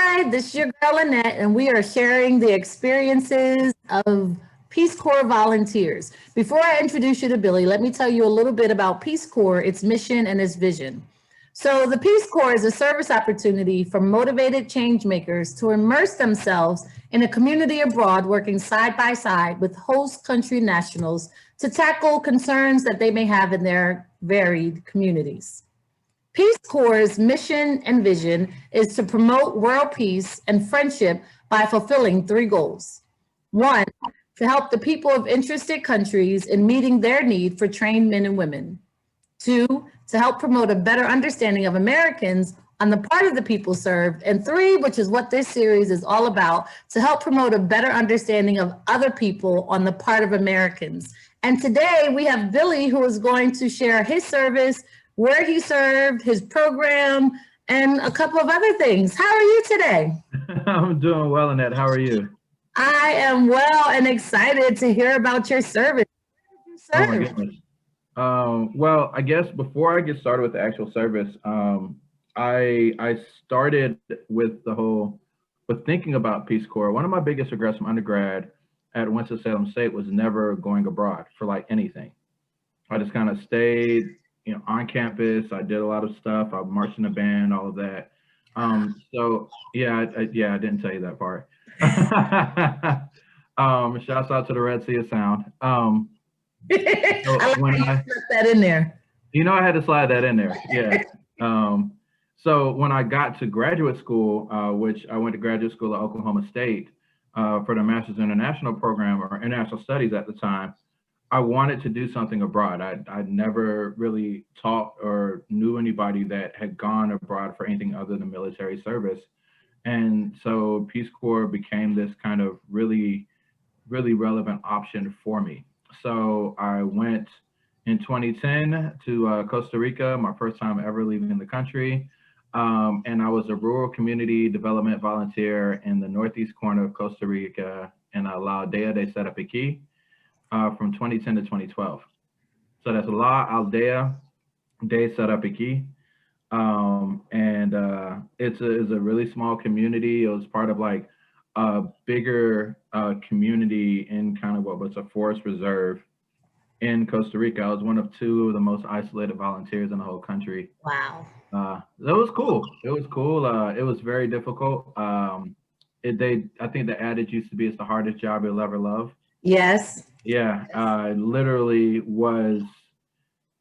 Hi, this is your girl Annette, and we are sharing the experiences of Peace Corps volunteers. Before I introduce you to Billy, let me tell you a little bit about Peace Corps, its mission, and its vision. So, the Peace Corps is a service opportunity for motivated change makers to immerse themselves in a community abroad, working side by side with host country nationals to tackle concerns that they may have in their varied communities. Peace Corps' mission and vision is to promote world peace and friendship by fulfilling three goals. One, to help the people of interested countries in meeting their need for trained men and women. Two, to help promote a better understanding of Americans on the part of the people served. And three, which is what this series is all about, to help promote a better understanding of other people on the part of Americans. And today we have Billy, who is going to share his service, where he served, his program, and a couple of other things. How are you today? I'm doing well, Annette. How are you? I am well and excited to hear about your service. Oh my goodness. Well, I guess before I get started with the actual service, I started with with thinking about Peace Corps. One of my biggest regrets from undergrad at Winston-Salem State was never going abroad for like anything. I just kind of stayed, on campus. I did a lot of stuff. I marched in a band, all of that. So yeah, I didn't tell you that part. Shouts out to the Red Sea of Sound. So I like when how you put that in there. I had to slide that in there. Yeah. So when I got to graduate school, which I went to graduate school at Oklahoma State for the Master's International Program or International Studies at the time, I wanted to do something abroad. I'd never really taught or knew anybody that had gone abroad for anything other than military service. And so Peace Corps became this kind of really, really relevant option for me. So I went in 2010 to Costa Rica, my first time ever leaving the country. And I was a rural community development volunteer in the northeast corner of Costa Rica in La Aldea de Serapiquí from 2010 to 2012. So that's La Aldea de Serapiquí. And it's a really small community. It was part of like a bigger community in kind of what was a forest reserve in Costa Rica. I was one of two of the most isolated volunteers in the whole country. Wow. That was cool. It was cool. It was very difficult. I think the adage used to be, it's the hardest job you'll ever love. Yes. Yeah, literally was,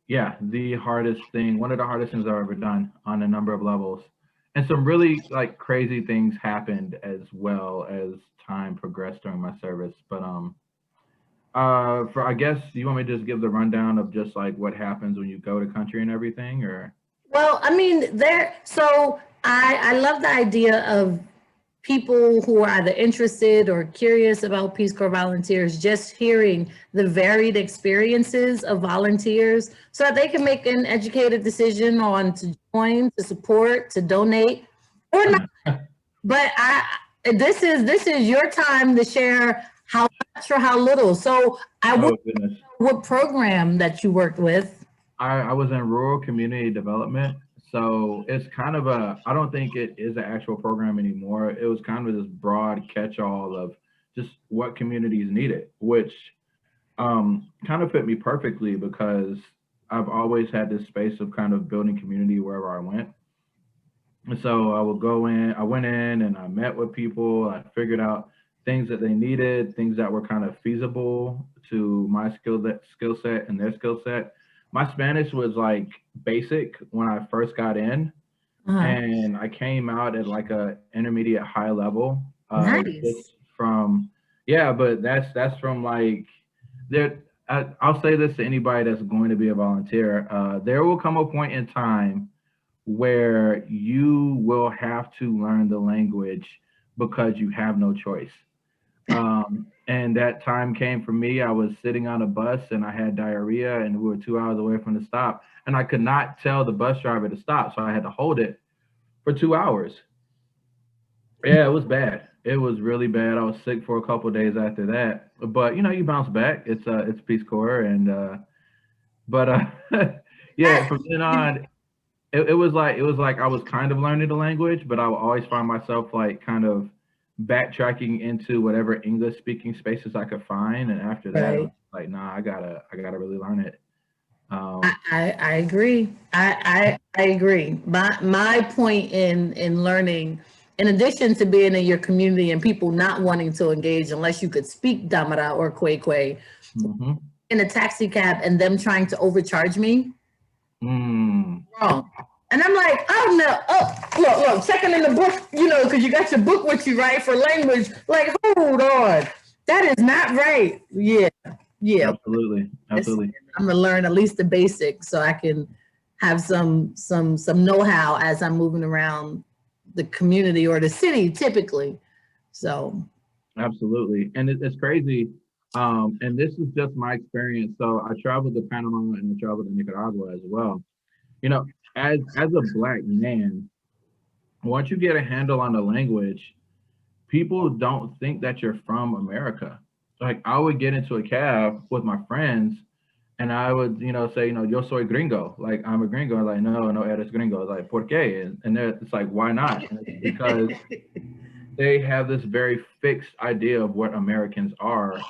the hardest thing, one of the hardest things I've ever done on a number of levels. And some really like crazy things happened as well as time progressed during my service. But I guess you want me to just give the rundown of just like what happens when you go to country and everything, or? Well, I mean, so I love the idea of people who are either interested or curious about Peace Corps volunteers, just hearing the varied experiences of volunteers so that they can make an educated decision on to join, to support, to donate, or not. But this is your time to share how much or how little. So I would know what program that you worked with. I was in rural community development. So it's kind of I don't think it is an actual program anymore. It was kind of this broad catch-all of just what communities needed, which kind of fit me perfectly because I've always had this space of kind of building community wherever I went. And so I went in and I met with people. I figured out things that they needed, things that were kind of feasible to my skill set and their skill set. My Spanish was like basic when I first got in, and I came out at like a intermediate high level. Nice. But that's from like there. I'll say this to anybody that's going to be a volunteer. There will come a point in time where you will have to learn the language because you have no choice. And that time came for me. I was sitting on a bus and I had diarrhea and we were 2 hours away from the stop. And I could not tell the bus driver to stop. So I had to hold it for 2 hours. Yeah, it was bad. It was really bad. I was sick for a couple of days after that. But you bounce back. It's Peace Corps. And yeah, from then on, it was like I was kind of learning the language, but I would always find myself like kind of backtracking into whatever English speaking spaces I could find. And after that, it was Right. like, nah, I gotta really learn it. I, Um, I agree. I agree. My point in learning, in addition to being in your community and people not wanting to engage unless you could speak Damara or Kwekwe, mhm. in a taxi cab and them trying to overcharge me, Mm, wrong. And I'm like, oh no, oh look, checking in the book, because you got your book with you, right, for language. Like, hold on, that is not right. Yeah, yeah. absolutely, Listen, absolutely. I'm gonna learn at least the basics so I can have some know-how as I'm moving around the community or the city typically. So Absolutely. And it's crazy. And this is just my experience. So I traveled to Panama and I traveled to Nicaragua as well. You know, as a black man, once you get a handle on the language, people don't think that you're from America. Like I would get into a cab with my friends and I would, say, yo soy gringo. Like I'm a gringo. Like, no, no eres gringo. Like, ¿por qué? And it's like, why not? And it's because they have this very fixed idea of what Americans are,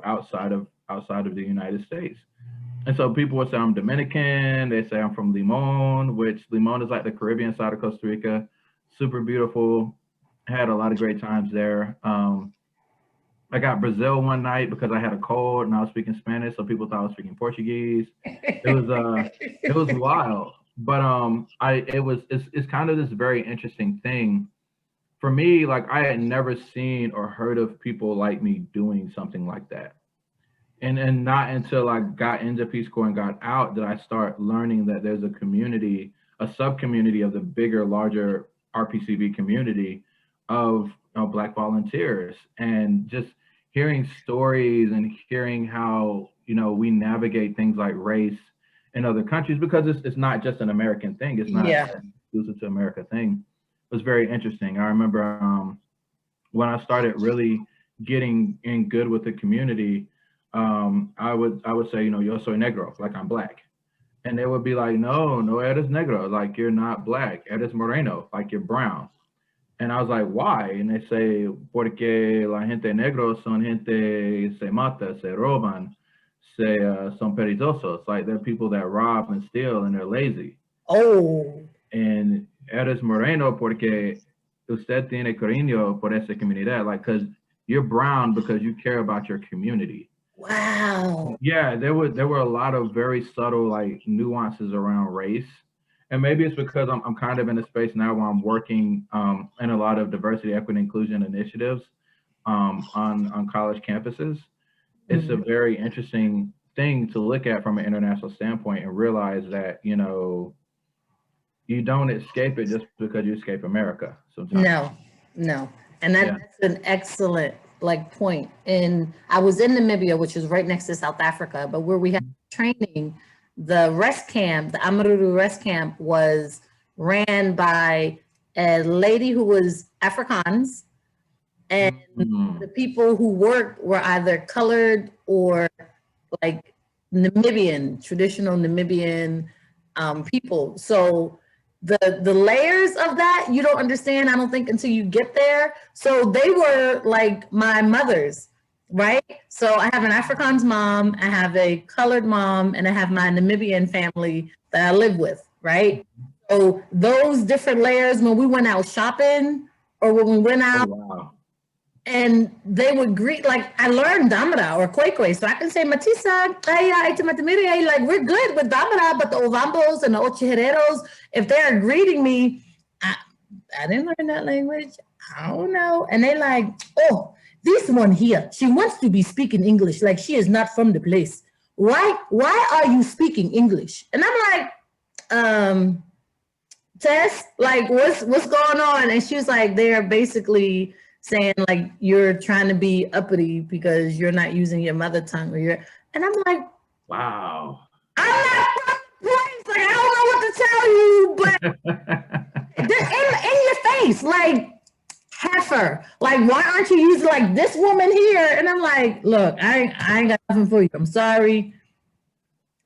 outside of the United States. And so people would say I'm Dominican. They say I'm from Limon, which Limon is like the Caribbean side of Costa Rica. Super beautiful. Had a lot of great times there. I got Brazil one night because I had a cold and I was speaking Spanish, so people thought I was speaking Portuguese. It was wild, but it's kind of this very interesting thing for me. Like I had never seen or heard of people like me doing something like that. And not until I got into Peace Corps and got out did I start learning that there's a community, a sub community of the bigger, larger RPCV community of Black volunteers, and just hearing stories and hearing how we navigate things like race in other countries, because it's not just an American thing. It's not yeah. an exclusive to America thing. It was very interesting. I remember when I started really getting in good with the community, I would say, yo soy negro, like I'm black. And they would be like, no, no eres negro, like you're not black. Eres moreno, like you're brown. And I was like, why? And they say, porque la gente negro son gente se mata, se roban, son perezosos. Like they're people that rob and steal and they're lazy. Oh, And eres moreno porque usted tiene cariño por esa comunidad. Like, because you're brown because you care about your community. wow. Yeah, there were a lot of very subtle like nuances around race, and maybe it's because I'm kind of in a space now where I'm working in a lot of diversity, equity, inclusion initiatives on college campuses. It's a Mhm. very interesting thing to look at from an international standpoint and realize that you don't escape it just because you escape America sometimes. No, no. And Yeah. that's an excellent like point. And I was in Namibia, which is right next to South Africa, but where we had training, the rest camp, the Amaruru rest camp was ran by a lady who was Afrikaans, and the Mhm. people who worked were either colored or like Namibian, traditional Namibian people. So the layers of that you don't understand, I don't think, until you get there. So they were like my mothers, right? So I have an Afrikaans mom, I have a colored mom, and I have my Namibian family that I live with, right? So those different layers when we went out shopping or when we went Oh out wow. and they would greet, like I learned Damara or Kwekwe, so I can say Matisa, ay, Itimatimiri, like we're good with Damara, but the Ovambos and the Ochihereros, if they're greeting me, I, I didn't learn that language. I don't know. And they like, oh, this one here, she wants to be speaking English, like she is not from the place. Why are you speaking English? And I'm like, um, Tess, like what's going on? And she was like, they're basically saying like you're trying to be uppity because you're not using your mother tongue or you're, and I'm like, Wow. I'm not from the place. Like I don't know what to tell you, but they're in your face, like heifer. Like, why aren't you using like this woman here? And I'm like, look, I ain't got nothing for you. I'm sorry.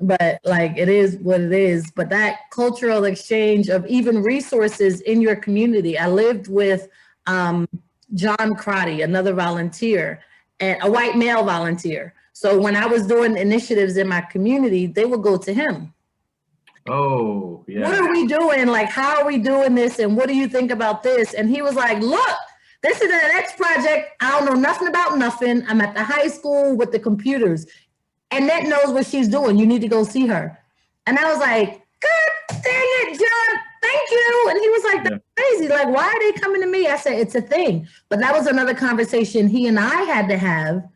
but like it is what it is. But that cultural exchange of even resources in your community. I lived with John Crotty, another volunteer, and a white male volunteer. So when I was doing initiatives in my community, they would go to him. Oh, yeah. What are we doing? Like, how are we doing this? And what do you think about this? And he was like, look, this is the next project. I don't know nothing about nothing. I'm at the high school with the computers. Annette knows what she's doing. You need to go see her. And I was like, God dang it, John, thank you. And he was like, that's crazy. Like, why are they coming to me? I said, it's a thing. But that was another conversation he and I had to have.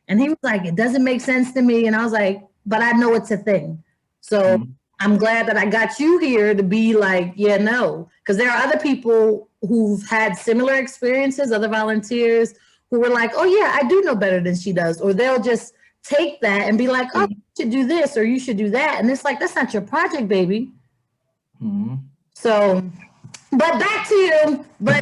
And he was like, it doesn't make sense to me. And I was like, but I know it's a thing. So I'm glad that I got you here to be like, yeah, no. Because there are other people who've had similar experiences, other volunteers who were like, oh, yeah, I do know better than she does. Or they'll just take that and be like, oh, you should do this or you should do that. And it's like, that's not your project, baby. So, but back to you. But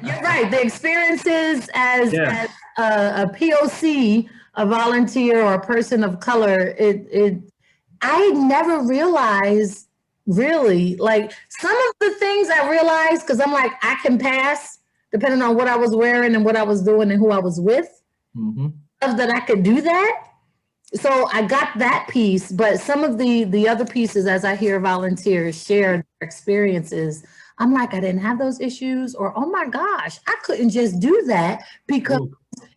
you're right. The experiences as a POC, a volunteer or a person of color, I never realized really, like some of the things I realized, because I'm like, I can pass depending on what I was wearing and what I was doing and who I was with, that I could do that. So I got that piece, but some of the other pieces, as I hear volunteers share their experiences, I'm like, I didn't have those issues, or oh my gosh, I couldn't just do that because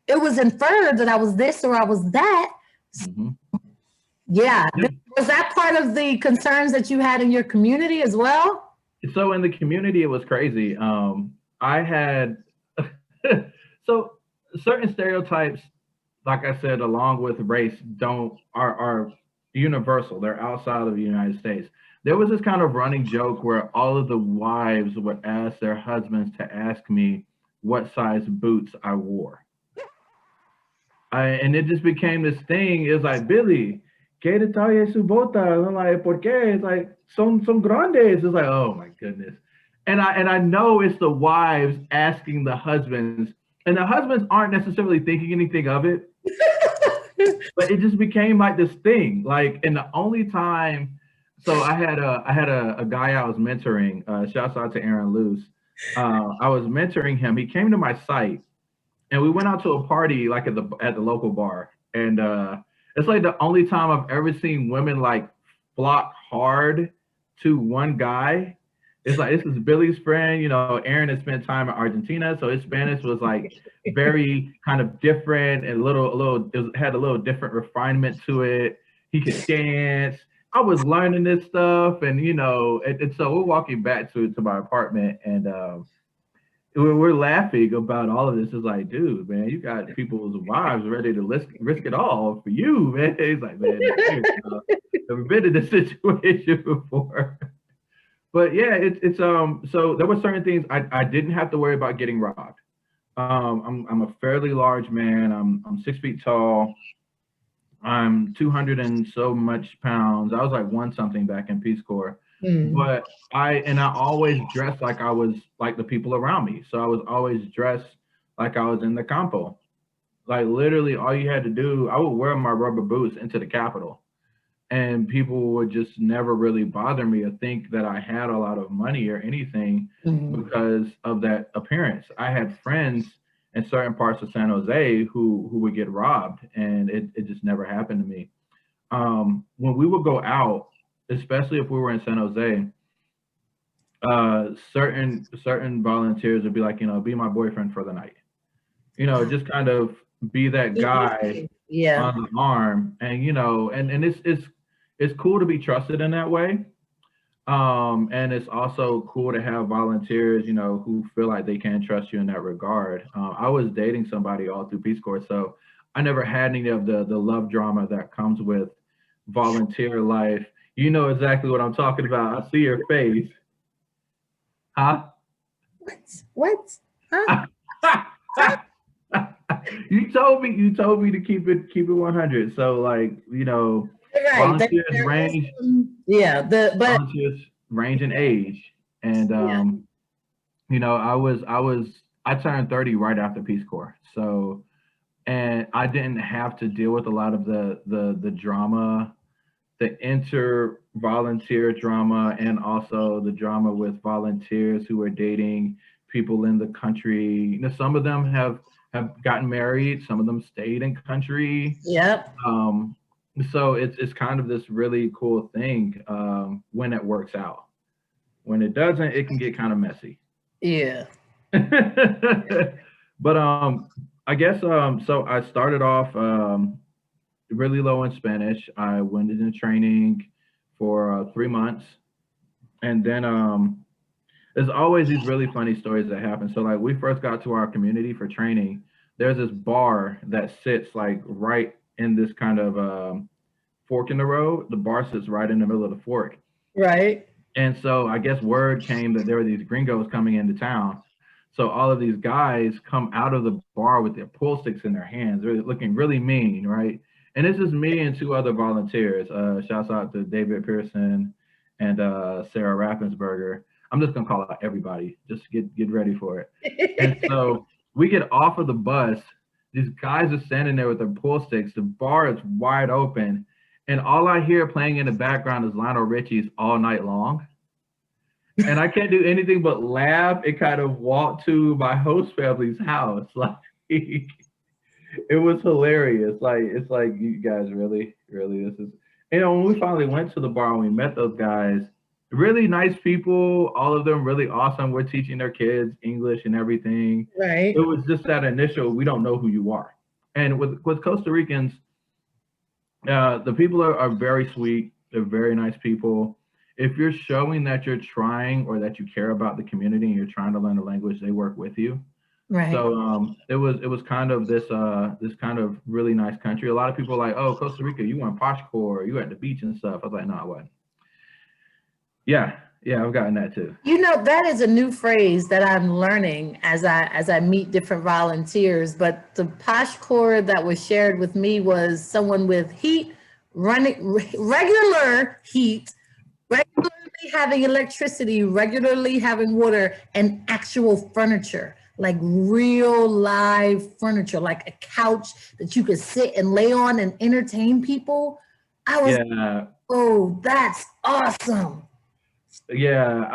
it was inferred that I was this or I was that. Yeah. Was that part of the concerns that you had in your community as well? So in the community, it was crazy. I had, so certain stereotypes, like I said, along with race, are universal. They're outside of the United States. There was this kind of running joke where all of the wives would ask their husbands to ask me what size boots I wore. And it just became this thing. It was like, Billy, ¿qué detalle su bota? I'm like, ¿por qué? It's like, son grandes. It's like, oh my goodness. And I know it's the wives asking the husbands, and the husbands aren't necessarily thinking anything of it, but it just became like this thing. Like, and the only time, so I had a guy I was mentoring. Shouts out to Aaron Luce. I was mentoring him. He came to my site, and we went out to a party like at the local bar, and it's like the only time I've ever seen women like flock hard to one guy. It's like, this is Billy's friend. You know, Aaron had spent time in Argentina, so his Spanish was like very kind of different and had a little different refinement to it. He could dance. I was learning this stuff, and you know, and so we're walking back to my apartment, and we're laughing about all of this. It's like, dude, man, you got people's wives ready to risk it all for you, man. He's like, man, never been in this situation before. But yeah, it's so there were certain things I didn't have to worry about getting robbed. I'm a fairly large man. I'm 6 feet tall. I'm 200 and so much pounds. I was like one something back in Peace Corps. But I always dressed like I was like the people around me. So I was always dressed like I was in the campo. Like literally all you had to do, I would wear my rubber boots into the Capitol. And people would just never really bother me or think that I had a lot of money or anything because of that appearance. I had friends in certain parts of San Jose who would get robbed, and it just never happened to me. When we would go out, especially if we were in San Jose, certain volunteers would be like, you know, be my boyfriend for the night. You know, just kind of be that guy on the arm, and you know, and it's cool to be trusted in that way. And it's also cool to have volunteers, you know, who feel like they can trust you in that regard. I was dating somebody all through Peace Corps, so I never had any of the love drama that comes with volunteer life. You know exactly what I'm talking about. I see your face. Huh? What? Huh? You told me to keep it 100. So like, you know, volunteers range. Volunteers range in age, and you know, I turned 30 right after Peace Corps, so and I didn't have to deal with a lot of the drama the inter-volunteer drama and also the drama with volunteers who are dating people in the country. You know, some of them have gotten married, some of them stayed in country. Yep. Um, so it's kind of this really cool thing when it works out. When it doesn't, it can get kind of messy. Yeah. But I guess so I started off really low in Spanish. I went into training for 3 months, and then there's always these really funny stories that happen. So like we first got to our community for training. There's this bar that sits like right in this kind of fork in the road. The bar sits right in the middle of the fork. Right. And so I guess word came that there were these gringos coming into town. So all of these guys come out of the bar with their pool sticks in their hands, really looking really mean, right? And this is me and two other volunteers. Shouts out to David Pearson and Sarah Raffensberger. I'm just gonna call out everybody. Just get ready for it. And so we get off of the bus. These guys are standing there with their pool sticks. The bar is wide open, and all I hear playing in the background is Lionel Richie's All Night Long. And I can't do anything but laugh and kind of walk to my host family's house. Like it was hilarious. Like it's like you guys really this is when we finally went to the bar and we met those guys, really nice people, all of them really awesome. We're teaching their kids English and everything. Right. It was just that initial, we don't know who you are. And with Costa Ricans, the people are very sweet. They're very nice people. If you're showing that you're trying or that you care about the community and you're trying to learn the language, they work with you. Right. So it was kind of this kind of really nice country. A lot of people are like, oh, Costa Rica, you went posh core, you at the beach and stuff. I was like, no, I wasn't. Yeah, I've gotten that too. You know, that is a new phrase that I'm learning as I meet different volunteers. But the posh core that was shared with me was someone with heat, regular heat, regularly having electricity, regularly having water, and actual furniture, like real live furniture, like a couch that you could sit and lay on and entertain people. I was, Yeah. oh, that's awesome. Yeah.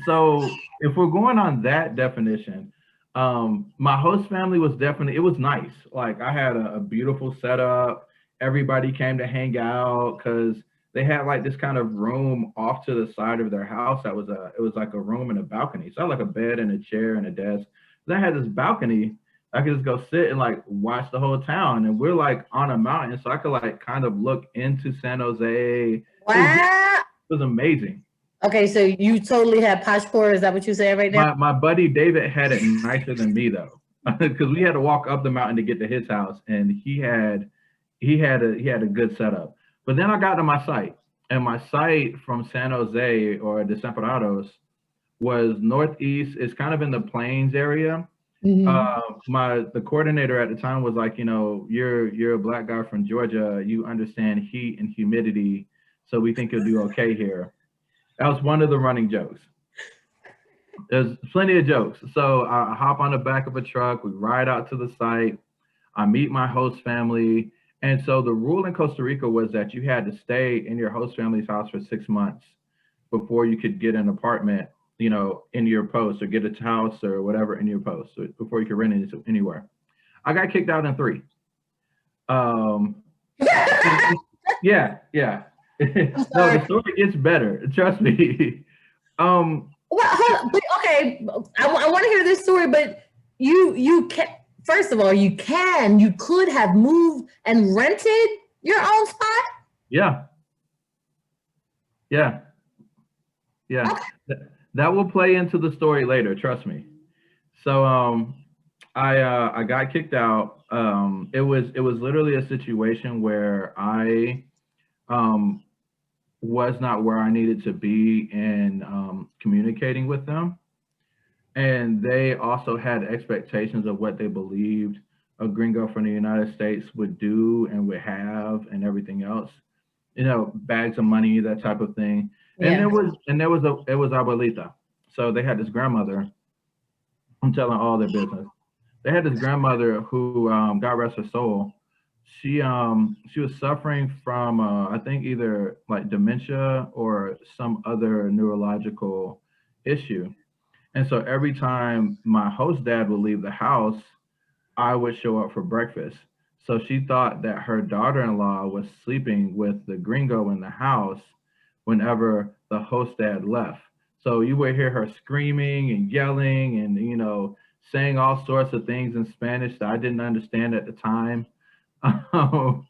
So if we're going on that definition, my host family was definitely, it was nice. Like I had a beautiful setup. Everybody came to hang out because they had like this kind of room off to the side of their house. It was like a room and a balcony. So I had like a bed and a chair and a desk. Then I had this balcony. I could just go sit and like watch the whole town. And we're like on a mountain. So I could like kind of look into San Jose. Wow. It was amazing. Okay, so you totally had posh core. Is that what you saying right now? My buddy David had it nicer than me though, because we had to walk up the mountain to get to his house, and he had a good setup. But then I got to my site, and my site from San Jose or Desamparados was northeast. It's kind of in the plains area. The coordinator at the time was like, you're a Black guy from Georgia. You understand heat and humidity, so we think you'll do okay here. That was one of the running jokes. There's plenty of jokes. So I hop on the back of a truck. We ride out to the site. I meet my host family. And so the rule in Costa Rica was that you had to stay in your host family's house for 6 months before you could get an apartment, in your post, or get a house or whatever in your post, before you could rent it anywhere. I got kicked out in 3. Yeah. No, the story gets better. Trust me. Well, okay, I want to hear this story, but you can. First of all, you could have moved and rented your own spot. Yeah. Okay. That will play into the story later. Trust me. So I got kicked out. It was literally a situation where I was not where I needed to be in communicating with them. And they also had expectations of what they believed a gringo from the United States would do and would have and everything else. Bags of money, that type of thing. Yeah. And it was abuelita. So they had this grandmother. I'm telling all their business. They had this grandmother who, God rest her soul, she was suffering from I think either like dementia or some other neurological issue. And so every time my host dad would leave the house, I would show up for breakfast. So she thought that her daughter-in-law was sleeping with the gringo in the house whenever the host dad left. So you would hear her screaming and yelling and, saying all sorts of things in Spanish that I didn't understand at the time. um,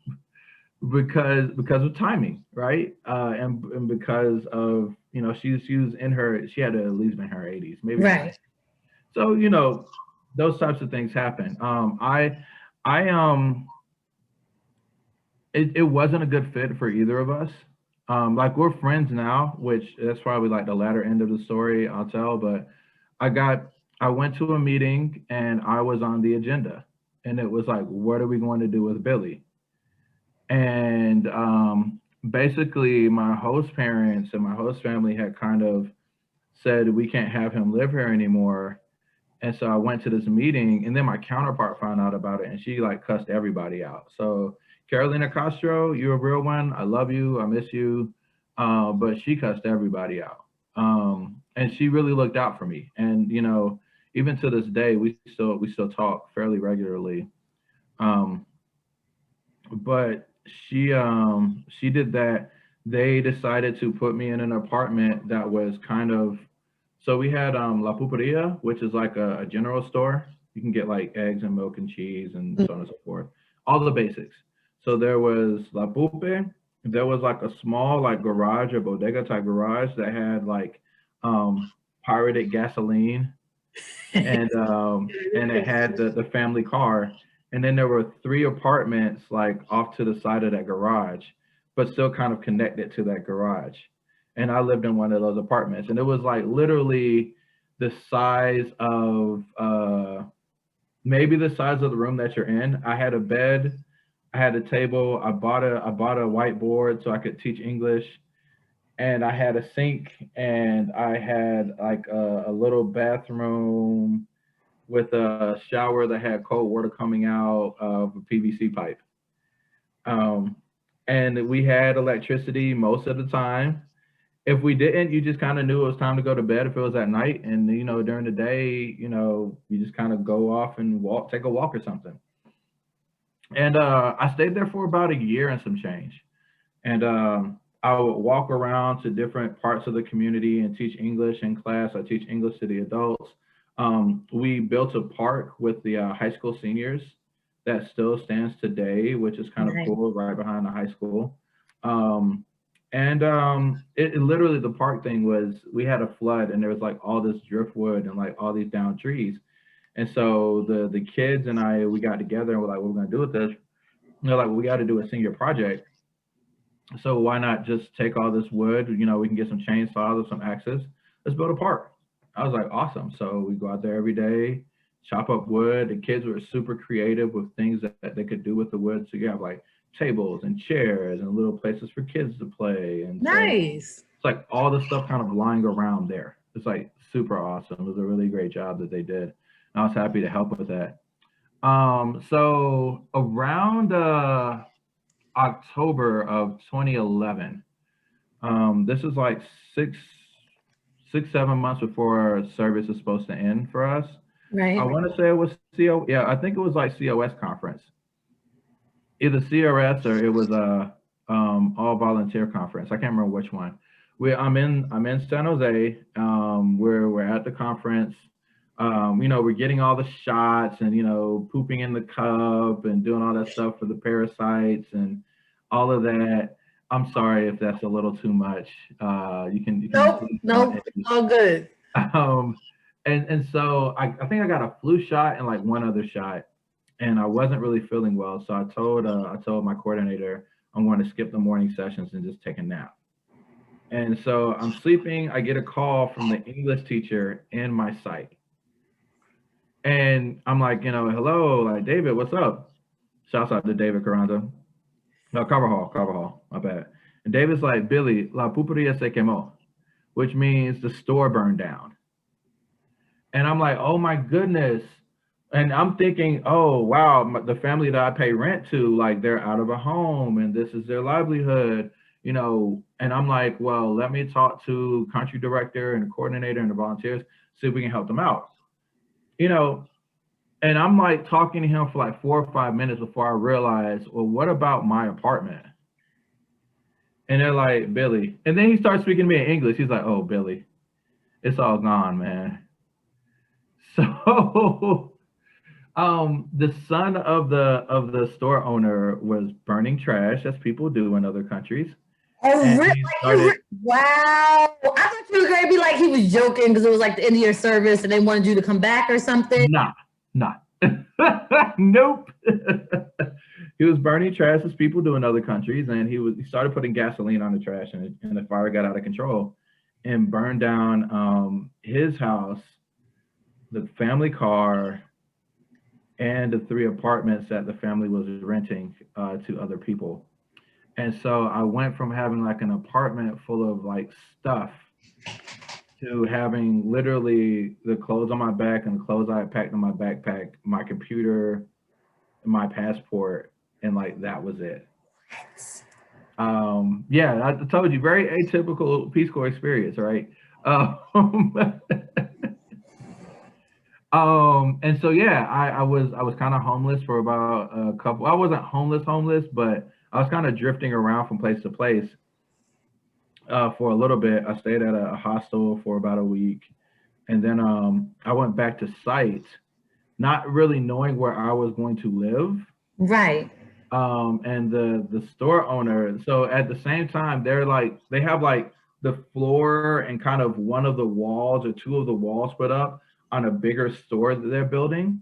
because of timing, right? And because of, she was in her, she had to at least been in her 80s, maybe her 90s. Right. So, those types of things happen. I it wasn't a good fit for either of us. Like we're friends now, which that's probably like the latter end of the story I'll tell. But I got I went to a meeting and I was on the agenda, and it was like, what are we going to do with Billy? And basically, my host parents and my host family had kind of said we can't have him live here anymore. And so I went to this meeting, and then my counterpart found out about it, and she like cussed everybody out. So Carolina Castro, you're a real one. I love you. I miss you. But she cussed everybody out, and she really looked out for me. And even to this day, we still talk fairly regularly. Um, but she did that. They decided to put me in an apartment that was kind of, so we had La Puperia, which is like a general store. You can get like eggs and milk and cheese and so on and so forth, all the basics. So there was La Pupe. There was like a small like garage or bodega type garage that had like um, pirated gasoline, and it had the family car. And then there were three apartments like off to the side of that garage, but still kind of connected to that garage. And I lived in one of those apartments, and it was like literally the size of maybe the size of the room that you're in. I had a bed, I had a table, I bought a whiteboard so I could teach English, and I had a sink, and I had like a little bathroom with a shower that had cold water coming out of a PVC pipe. Um, and we had electricity most of the time. If we didn't, you just kind of knew it was time to go to bed if it was at night. And during the day, you just kind of go off and take a walk or something. And I stayed there for about a year and some change. And I would walk around to different parts of the community and teach English in class. I teach English to the adults. We built a park with the high school seniors that still stands today, which is kind of Right. cool, right behind the high school. Um, and it literally, the park thing was, we had a flood and there was like all this driftwood and like all these down trees. And so the kids and we got together and we're like, what are we gonna do with this? And they're like, well, we got to do a senior project. So why not just take all this wood? We can get some chainsaws or some axes. Let's build a park. I was like, awesome. So we go out there every day, chop up wood. The kids were super creative with things that they could do with the wood. So you have like tables and chairs and little places for kids to play. And so Nice. it's like all the stuff kind of lying around there. It's like super awesome. It was a really great job that they did. And I was happy to help with that. So around October of 2011. This is like 7 months before service is supposed to end for us. I Right. want to say it was yeah, I think it was like COS conference, either CRS or it was a all volunteer conference. I can't remember which one. I'm in San Jose. We're at the conference. We're getting all the shots and pooping in the cup and doing all that stuff for the parasites and all of that. I'm sorry if that's a little too much. You can Nope. Nope. All good. um, and so I think I got a flu shot and like one other shot, and I wasn't really feeling well. So I told my coordinator I'm going to skip the morning sessions and just take a nap. And so I'm sleeping. I get a call from the English teacher in my site, and I'm like, hello, like David, what's up? Shouts out to David Carranza. No, Carvajal, my bad. And David's like, Billy, la puperia se quemó, which means the store burned down. And I'm like, oh my goodness. And I'm thinking, oh, wow, the family that I pay rent to, like they're out of a home and this is their livelihood, and I'm like, well, let me talk to country director and the coordinator and the volunteers, see if we can help them out, you know, and I'm like talking to him for like 4 or 5 minutes before I realize, well, what about my apartment? And they're like, Billy. And then he starts speaking to me in English. He's like, oh, Billy, it's all gone, man. So the son of the store owner was burning trash, as people do in other countries. Oh, And really? he started, Wow. I thought you were going to be like he was joking because it was like the end of your service and they wanted you to come back or something. nah, not. Nope. He was burning trash as people do in other countries, and he started putting gasoline on the trash, and the fire got out of control and burned down his house, the family car, and the 3 apartments that the family was renting to other people. And so I went from having like an apartment full of like stuff to having literally the clothes on my back and the clothes I had packed in my backpack, my computer, my passport, and like that was it. Yeah, I told you, very atypical Peace Corps experience, right? Um, and so yeah, I was kind of homeless for about a couple. I wasn't homeless, but I was kind of drifting around from place to place for a little bit. I stayed at a hostel for about a week, and then I went back to site, not really knowing where I was going to live. Right. And the store owner, so at the same time, they have like the floor and kind of one of the walls or two of the walls put up on a bigger store that they're building.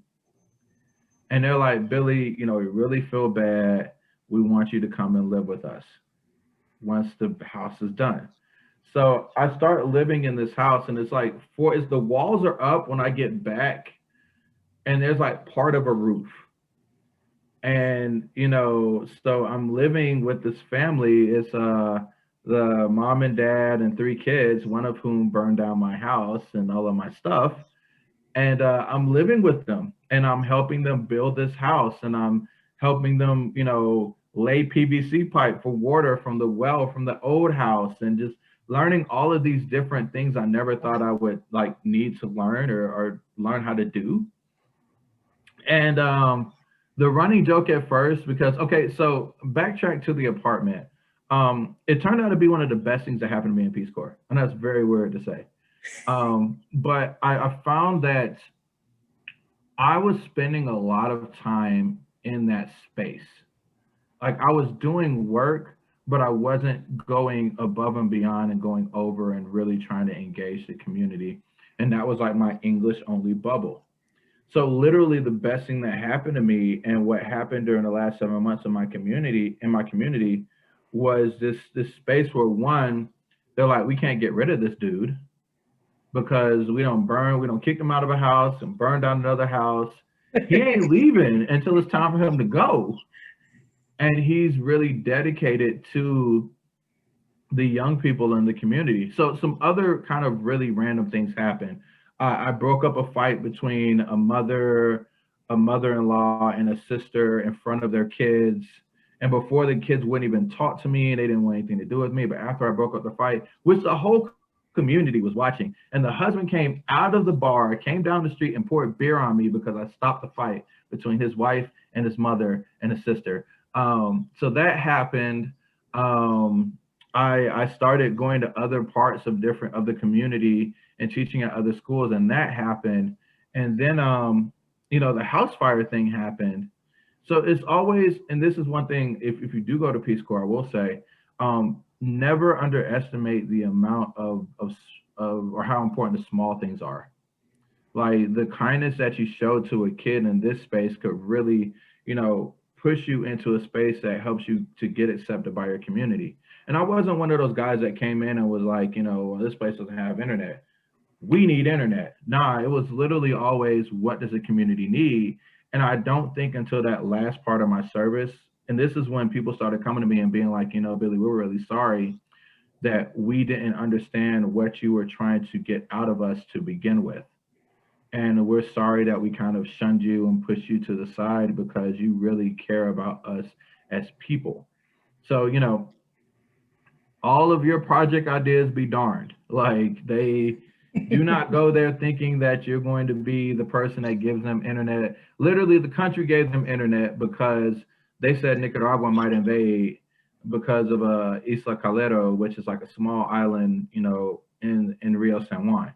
And they're like, Billy, we really feel bad. We want you to come and live with us once the house is done. So I start living in this house, and it's like is the walls are up when I get back, and there's like part of a roof. And so I'm living with this family. It's the mom and dad and 3 kids, one of whom burned down my house and all of my stuff. And I'm living with them, and I'm helping them build this house, and I'm helping them, lay PVC pipe for water from the well from the old house, and just learning all of these different things I never thought I would like need to learn or learn how to do. And the running joke at first, because okay, so backtrack to the apartment. It turned out to be one of the best things that happened to me in Peace Corps, and that's very weird to say. But I found that I was spending a lot of time in that space. Like I was doing work, but I wasn't going above and beyond and going over and really trying to engage the community. And that was like my English only bubble. So literally the best thing that happened to me and what happened during the last 7 months of my community was this space where one, they're like, we can't get rid of this dude because we don't kick him out of a house and burn down another house. He ain't leaving until it's time for him to go. And he's really dedicated to the young people in the community. So some other kind of really random things happen. I broke up a fight between a mother-in-law, and a sister in front of their kids. And before the kids wouldn't even talk to me, they didn't want anything to do with me. But after I broke up the fight, which the whole community was watching, and the husband came out of the bar, came down the street and poured beer on me because I stopped the fight between his wife and his mother and his sister. So that happened. I started going to other parts of the community and teaching at other schools, and that happened. And then the house fire thing happened. So it's always, and this is one thing, if you do go to Peace Corps, I will say, never underestimate the amount of or how important the small things are. Like the kindness that you show to a kid in this space could really, push you into a space that helps you to get accepted by your community. And I wasn't one of those guys that came in and was like, well, this place doesn't have internet. We need internet. Nah, it was literally always, what does the community need? And I don't think until that last part of my service, and this is when people started coming to me and being like, Billy, we're really sorry that we didn't understand what you were trying to get out of us to begin with. and we're sorry that we kind of shunned you and pushed you to the side because you really care about us as people. So, all of your project ideas be darned. Like, they do not go there thinking that you're going to be the person that gives them internet. Literally, the country gave them internet because they said Nicaragua might invade because of Isla Calero, which is like a small island, in Rio San Juan.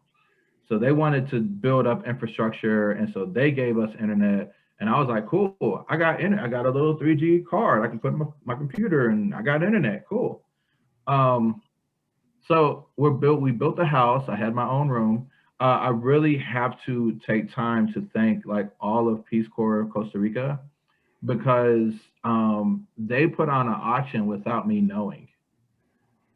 So they wanted to build up infrastructure, and so they gave us internet. And I was like, cool, I got internet. I got a little 3G card. I can put my computer, and I got internet. Cool. Um, so we built the house. I had my own room. I really have to take time to thank like all of Peace Corps of Costa Rica because they put on an auction without me knowing.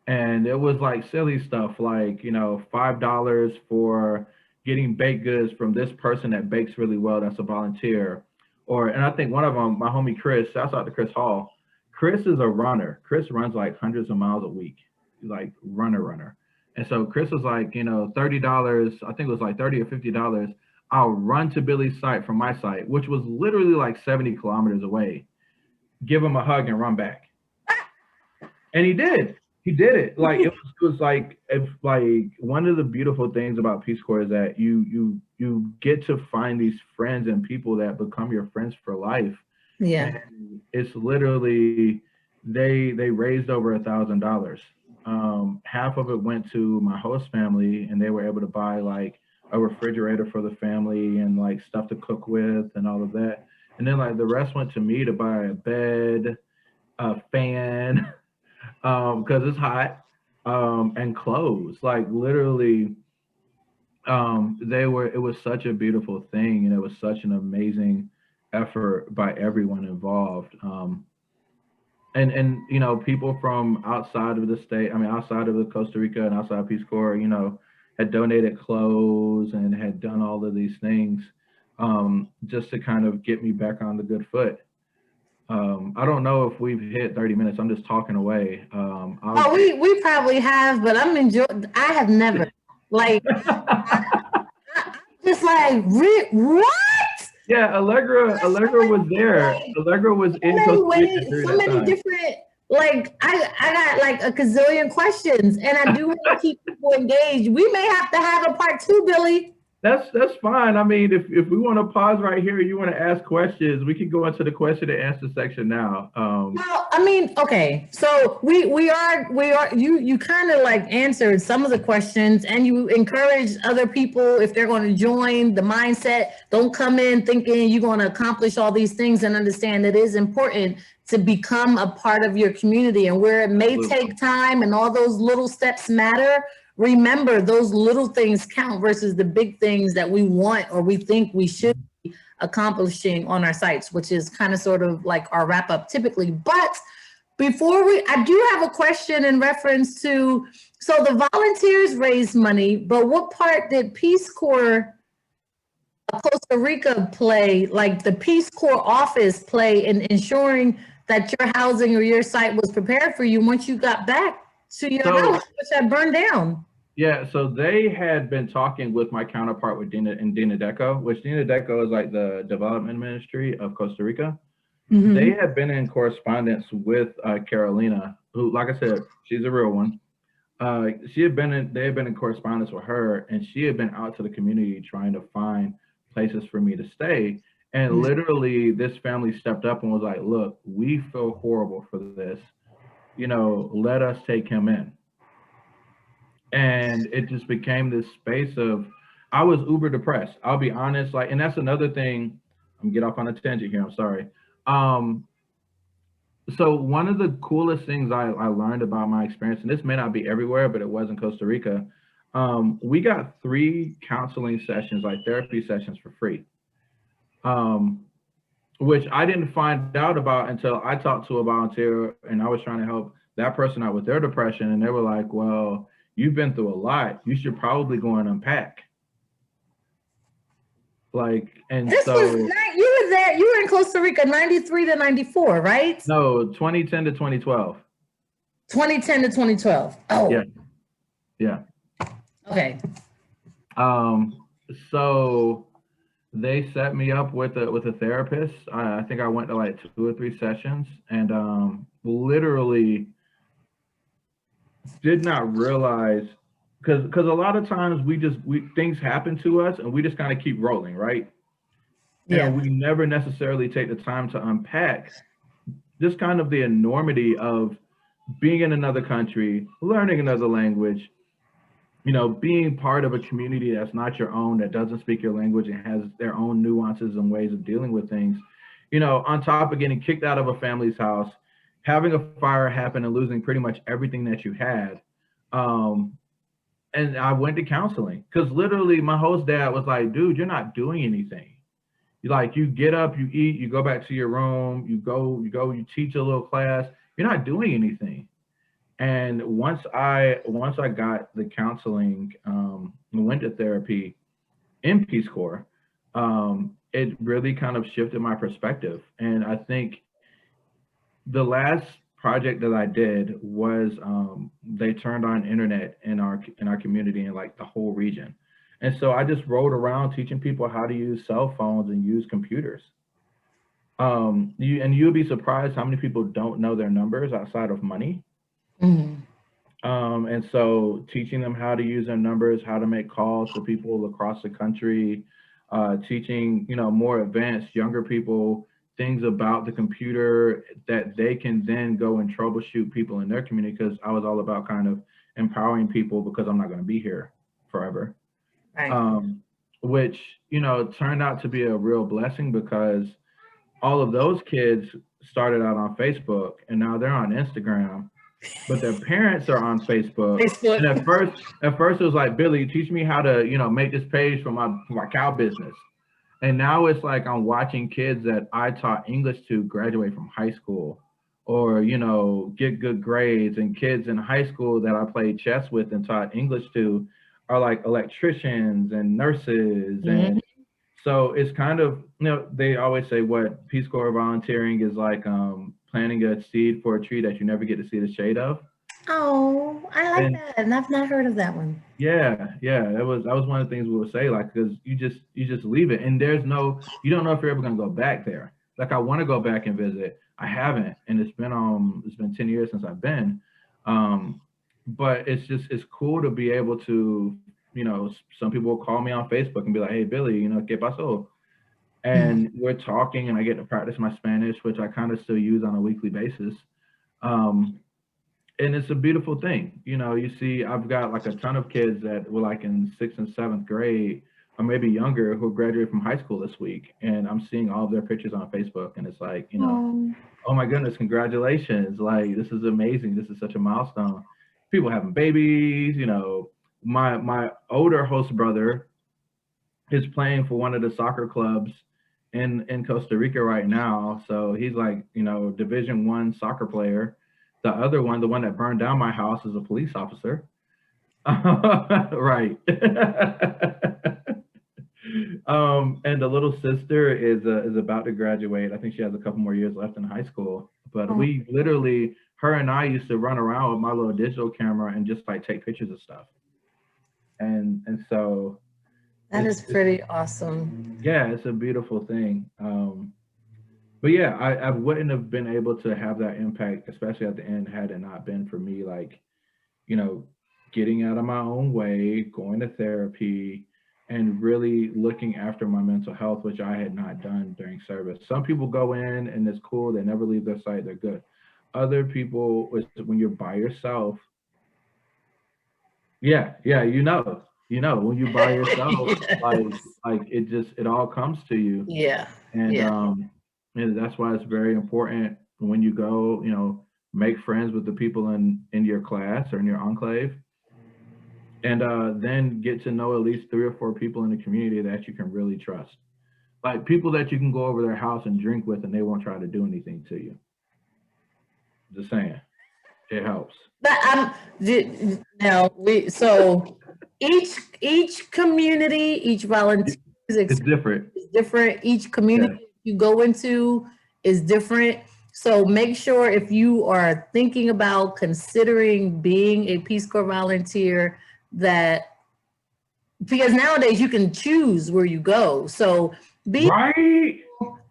And it was like silly stuff like, $5 for getting baked goods from this person that bakes really well, that's a volunteer. And I think one of them, my homie Chris, shouts out to Chris Hall. Chris is a runner. Chris runs like hundreds of miles a week, like runner. And so Chris was like, $30, I think it was like 30 or $50. I'll run to Billy's site from my site, which was literally like 70 kilometers away, give him a hug and run back. And he did. He did it. Like it was like, if like one of the beautiful things about Peace Corps is that you get to find these friends and people that become your friends for life. Yeah. And it's literally they raised over $1,000. Half of it went to my host family, and they were able to buy like a refrigerator for the family and like stuff to cook with and all of that. And then like the rest went to me to buy a bed, a fan, because it's hot, and clothes. Like literally, it was such a beautiful thing, and it was such an amazing effort by everyone involved. And people from outside of the state, I mean, outside of the Costa Rica and outside of Peace Corps, had donated clothes and had done all of these things, just to kind of get me back on the good foot. I don't know if we've hit 30 minutes. I'm just talking away. We probably have, but I'm enjoying. I have never like just like what? Yeah, Allegra was there. Allegra was in Costa Rica during So that many time. different. Like I got like a gazillion questions, and I do want to keep people engaged. We may have to have a part 2, Billy. That's fine. I mean, if we want to pause right here, you want to ask questions, we can go into the question and answer section now. Well, I mean, okay, so we are you kind of like answered some of the questions, and you encourage other people if they're going to join the mindset. Don't come in thinking you're going to accomplish all these things, and understand it is important to become a part of your community, and where it may take time and all those little steps matter. Remember, those little things count versus the big things that we want or we think we should be accomplishing on our sites, which is kind of sort of like our wrap up typically. But I do have a question in reference to, so the volunteers raised money, but what part did Peace Corps Costa Rica play, like the Peace Corps office play in ensuring that your housing or your site was prepared for you once you got back to your house, which had burned down? Yeah, so they had been talking with my counterpart with Dina Deco, which Dina Deco is like the development ministry of Costa Rica. Mm-hmm. They had been in correspondence with Carolina, who, like I said, she's a real one. They had been in correspondence with her, and she had been out to the community trying to find places for me to stay. And mm-hmm. literally, this family stepped up and was like, "Look, we feel horrible for this. Let us take him in." And it just became this space of, I was uber depressed. I'll be honest. Like, and that's another thing. I'm gonna get off on a tangent here. I'm sorry. So one of the coolest things I learned about my experience, and this may not be everywhere, but it was in Costa Rica. We got 3 counseling sessions, like therapy sessions, for free, which I didn't find out about until I talked to a volunteer, and I was trying to help that person out with their depression, and they were like, "Well, you've been through a lot. You should probably go and unpack." Like, and this so you were there. You were in Costa Rica, 93 to 94, right? No, 2010 to 2012. 2010 to 2012. Oh, yeah. Okay. So they set me up with a therapist. I think I went to like 2 or 3 sessions, and literally did not realize, because a lot of times we things happen to us and we just kind of keep rolling, right? Yeah. And we never necessarily take the time to unpack just kind of the enormity of being in another country, learning another language, being part of a community that's not your own, that doesn't speak your language and has their own nuances and ways of dealing with things, on top of getting kicked out of a family's house, having a fire happen and losing pretty much everything that you had. Um, and I went to counseling because literally my host dad was like, dude, you're not doing anything. You get up, you eat, you go back to your room, you teach a little class. You're not doing anything. And once I got the counseling, and went to therapy in Peace Corps, it really kind of shifted my perspective. And I think the last project that I did was, they turned on internet in our community in like the whole region. And so I just rode around teaching people how to use cell phones and use computers. You'll be surprised how many people don't know their numbers outside of money. Mhm. And so teaching them how to use their numbers, how to make calls to people across the country, teaching, more advanced younger people things about the computer that they can then go and troubleshoot people in their community. Because I was all about kind of empowering people because I'm not going to be here forever. Right. Um, which, turned out to be a real blessing because all of those kids started out on Facebook and now they're on Instagram, but their parents are on Facebook. And Facebook. at first it was like, Billy, teach me how to, make this page for my cow business. And now it's like I'm watching kids that I taught English to graduate from high school or, get good grades. And kids in high school that I played chess with and taught English to are like electricians and nurses. Mhm. And so it's kind of, they always say what Peace Corps volunteering is like, planting a seed for a tree that you never get to see the shade of. Oh, I like And that. And I've not heard of that one. yeah, yeah, that was one of the things we would say, like, because you just leave it, and you don't know if you're ever gonna go back there. Like, I want to go back and visit. I haven't, and it's been 10 years since I've been. Um, but it's cool to be able to, some people will call me on Facebook and be like, hey Billy, ¿qué pasó? Mhm. And we're talking, and I get to practice my Spanish, which I kind of still use on a weekly basis. Um, and it's a beautiful thing. You see, I've got like a ton of kids that were like in 6th and 7th grade, or maybe younger, who graduated from high school this week, and I'm seeing all of their pictures on Facebook, and it's like, Oh, oh my goodness, congratulations! Like, this is amazing. This is such a milestone. People having babies. My older host brother is playing for one of the soccer clubs in Costa Rica right now. So he's like, Division 1 soccer player. The other one, the one that burned down my house, is a police officer. Right. And the little sister is about to graduate. I think she has a couple more years left in high school. But oh, we literally, her and I used to run around with my little digital camera and just like take pictures of stuff. And so that is it's pretty awesome. yeah, it's a beautiful thing. But yeah, I wouldn't have been able to have that impact, especially at the end, had it not been for me, like, you know, getting out of my own way, going to therapy, and really looking after my mental health, which I had not done during service. Some people go in and it's cool, they never leave their site, they're good. Other people, when you're by yourself, yeah, yeah, when you're by yourself, like Yes. it all comes to you. Yeah. And Yeah. that's why it's very important when you go, make friends with the people in your class or in your enclave, and then get to know at least 3 or 4 people in the community that you can really trust, like people that you can go over their house and drink with and they won't try to do anything to you. Just saying, it helps. But now so each community, each volunteer's It's experience different. is different. Each Yeah. community you go into is different. So make sure if you are thinking about considering being a Peace Corps volunteer that because nowadays you can choose where you go. So be Right.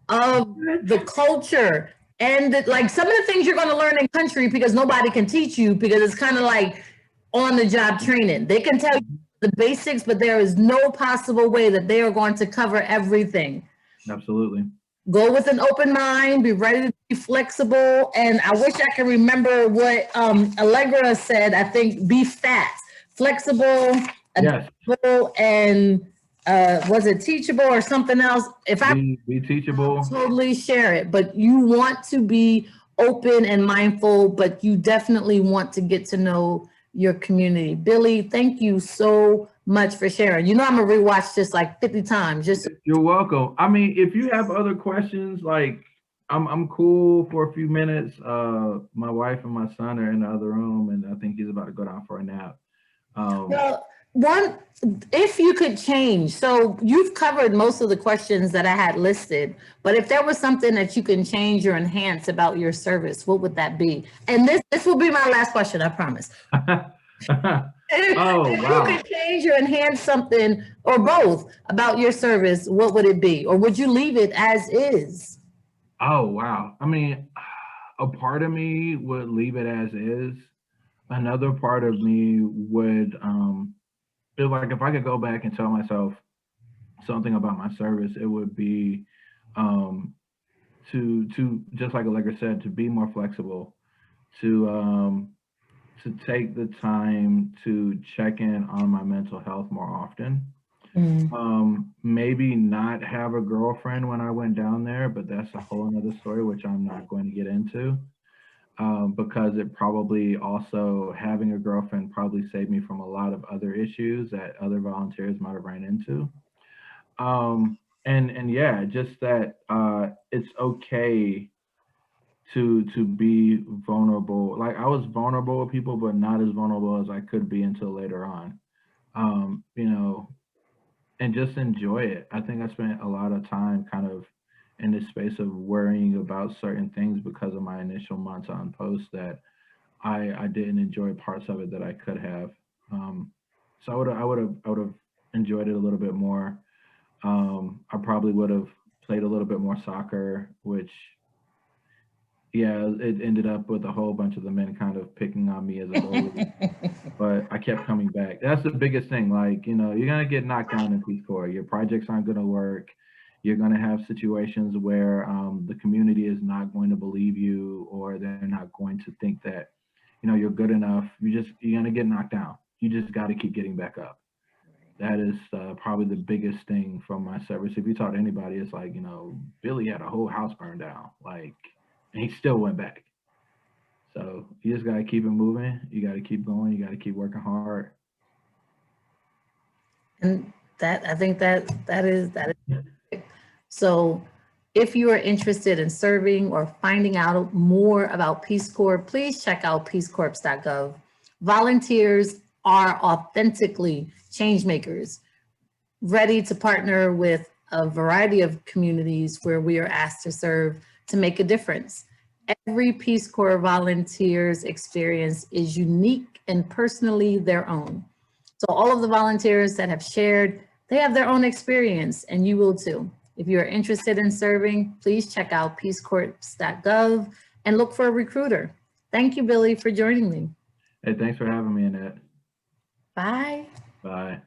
of the culture and like some of the things you're going to learn in country because nobody can teach you because it's kind of like on the job training. They can tell you the basics, but there is no possible way that they are going to cover everything. Absolutely. Go with an open mind, be ready to be flexible. And I wish I could remember what Allegra said. I think be fat, flexible, Yes. adaptable, and was it teachable or something else? If I Be teachable. totally share it, but you want to be open and mindful, but you definitely want to get to know your community. Billy, thank you so much for sharing. You know, I'm gonna rewatch this like 50 times. Just You're welcome. I mean, if you have other questions, like I'm cool for a few minutes. My wife and my son are in the other room, and I think he's about to go down for a nap. well, one, if you could change, so you've covered most of the questions that I had listed, but if there was something that you can change or enhance about your service, what would that be? And this will be my last question, I promise. Oh, If you wow. could change or enhance something or both about your service, what would it be? Or would you leave it as is? Oh, wow. I mean, a part of me would leave it as is. Another part of me would feel like if I could go back and tell myself something about my service, it would be um, to just like Allegra said, to be more flexible, to take the time to check in on my mental health more often. Mm. Maybe not have a girlfriend when I went down there, but that's a whole another story, which I'm not going to get into. Because it probably also having a girlfriend probably saved me from a lot of other issues that other volunteers might have ran into. And yeah, just that it's okay to be vulnerable. Like I was vulnerable with people, but not as vulnerable as I could be until later on. You know, and just enjoy it. I think I spent a lot of time kind of in this space of worrying about certain things because of my initial months on post that I didn't enjoy parts of it that I could have. So I would have enjoyed it a little bit more. I probably would have played a little bit more soccer, which yeah, it ended up with a whole bunch of the men kind of picking on me as a goalie. But I kept coming back. That's the biggest thing. Like, you know, you're gonna get knocked down in Peace Corps. Your projects aren't gonna work. You're gonna have situations where the community is not going to believe you, or they're not going to think that, you know, you're good enough. You're gonna get knocked down. You just got to keep getting back up. That is probably the biggest thing from my service. If you talk to anybody, it's like, you know, Billy had a whole house burned down, like, and he still went back. So you just gotta keep it moving. You gotta keep going. You gotta keep working hard. And that I think that is so. If you are interested in serving or finding out more about Peace Corps, please check out peacecorps.gov. Volunteers are authentically change makers, ready to partner with a variety of communities where we are asked to serve to make a difference. Every Peace Corps volunteer's experience is unique and personally their own. So all of the volunteers that have shared, they have their own experience and you will too. If you are interested in serving, please check out peacecorps.gov and look for a recruiter. Thank you, Billy, for joining me. Hey, thanks for having me, Annette. Bye. Bye.